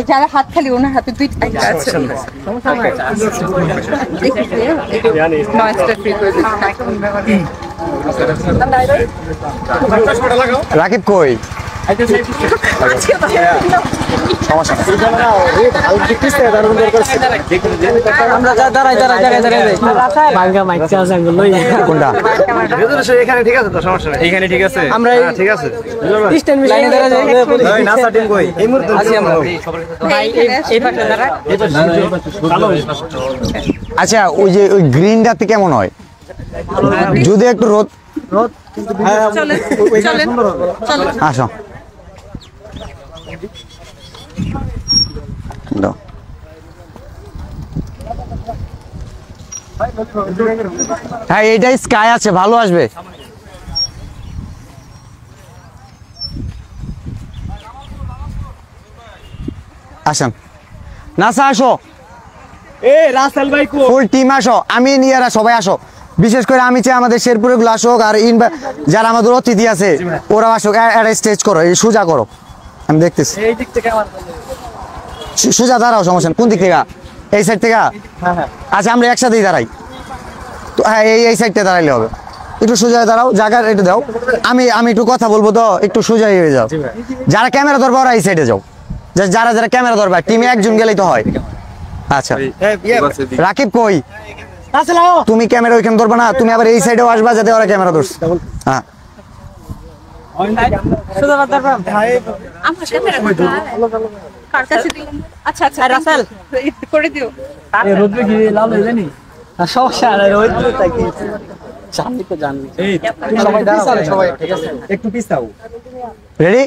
যারা হাত খালি ওনার হাতে দুইটা আছে রাকিব কই আচ্ছা ওই যে ওই গ্রিনটাতে কেমন হয় যদি একটু রোদ আসো হ্যাঁ এইটাই স্কাই আছে ভালো আসবে আসেন নাসা আসো রাসেল ভাই ফুল টিম আসো আমি নিয়ে সবাই আসো বিশেষ করে আমি চাই আমাদের শেরপুরে গুলো আসুক আর যারা আমাদের অতিথি আছে ওরা আসুক একটা স্টেজ করো এই সোজা করো আমি দেখতেছি সোজা দাঁড়াও সমস্যা কোন দিক থেকে এই সাইড থেকে আচ্ছা আমরা একসাথেই দাঁড়াই তো হ্যাঁ এই সাইডটা দাঁড়াইলে হবে একটু সোজা দাঁড়াও জায়গা একটু দাও আমি একটু কথা বলবো তো একটু সোজাই হয়ে যাও যারা ক্যামেরা ধরবো ওরা এই সাইডে যাও যারা যারা ক্যামেরা ধরবে টিমে একজন গেলেই তো হয় আচ্ছা রাকিব কই তুমি ক্যামেরা ওইখানে ধরবে না তুমি আবার এই সাইডেও আসবা যাতে ওরা ক্যামেরা ধরছে হ্যাঁ রেডি